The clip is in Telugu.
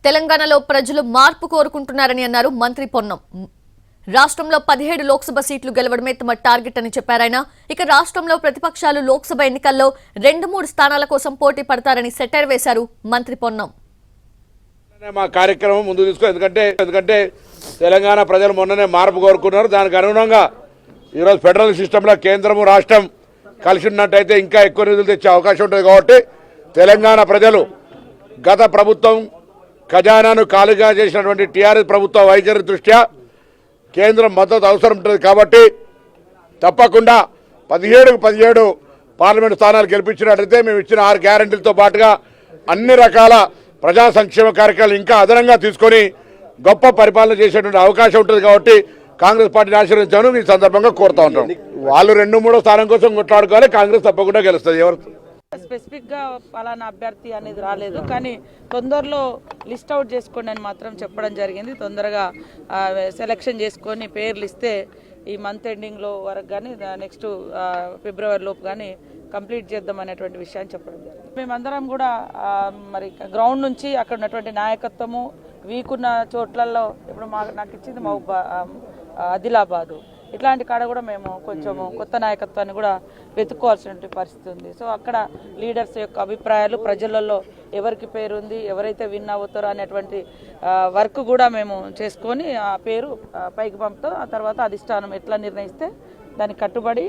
తెలంగాణలో ప్రజలు మార్పు కోరుకుంటున్నారని అన్నారు మంత్రి పొన్నం. రాష్ట్రంలో 17 లోక్సభ సీట్లు గెలవడమే తమ టార్గెట్ అని చెప్పారాయన. ఇక రాష్ట్రంలో ప్రతిపక్షాలు లోక్సభ ఎన్నికల్లో 2-3 స్థానాల కోసం పోటీ పడతారని సెటైర్ వేశారు మంత్రి పొన్నం. మా కార్యక్రమం ముందు తీసుకో ఎందుకంటే తెలంగాణ ప్రజలు మొన్ననే మార్పు కోరుకున్నారు. దానికి అనుగుణంగా ఈరోజు ఫెడరల్ సిస్టంలో కేంద్రము రాష్ట్రం కలిసి ఉన్నట్టయితే ఇంకా ఎక్కువ నిధులు తెచ్చే అవకాశం ఉంటుంది. కాబట్టి తెలంగాణ ప్రజలు గత ప్రభుత్వం ఖజానాను ఖాళీగా చేసినటువంటి టీఆర్ఎస్ ప్రభుత్వ వైఖరి దృష్ట్యా కేంద్రం మద్దతు అవసరం ఉంటుంది. కాబట్టి తప్పకుండా 17 పార్లమెంటు స్థానాలు గెలిపించినట్లయితే మేము ఇచ్చిన 6 గ్యారంటీలతో పాటుగా అన్ని రకాల ప్రజా సంక్షేమ కార్యక్రమాలు ఇంకా అదనంగా తీసుకొని గొప్ప పరిపాలన చేసేటువంటి అవకాశం ఉంటుంది. కాబట్టి కాంగ్రెస్ పార్టీని ఆశీర్వదించాను ఈ సందర్భంగా కోరుతా ఉంటాం. వాళ్ళు 2-3 స్థానం కోసం కొట్లాడుకోవాలి. కాంగ్రెస్ తప్పకుండా గెలుస్తుంది. ఎవరు స్పెసిఫిక్ గా పలానా అభ్యర్థి అనేది రాలేదు, కానీ తొందరలో లిస్ట్ అవుట్ చేసుకోండి అని మాత్రం చెప్పడం జరిగింది. తొందరగా సెలెక్షన్ చేసుకొని పేర్లు ఇస్తే ఈ మంత్ ఎండింగ్లో వరకు కానీ నెక్స్ట్ ఫిబ్రవరి లోపు కానీ కంప్లీట్ చేద్దాం అనేటువంటి విషయాన్ని చెప్పడం జరిగింది. మేమందరం కూడా మరి గ్రౌండ్ నుంచి అక్కడ ఉన్నటువంటి నాయకత్వము వీక్ ఉన్న చోట్లలో ఇప్పుడు నాకు ఇచ్చింది ఆదిలాబాదు, ఇట్లాంటి కాడ కూడా మేము కొంచెము కొత్త నాయకత్వాన్ని కూడా వెతుక్కోవాల్సిన పరిస్థితి ఉంది. సో అక్కడ లీడర్స్ యొక్క అభిప్రాయాలు, ప్రజలలో ఎవరికి పేరు ఉంది, ఎవరైతే విన్ అవుతారో అనేటువంటి వర్క్ కూడా మేము చేసుకొని ఆ పేరు పైకి పంపుతాం. ఆ తర్వాత అధిష్టానం ఎట్లా నిర్ణయిస్తే దానికి కట్టుబడి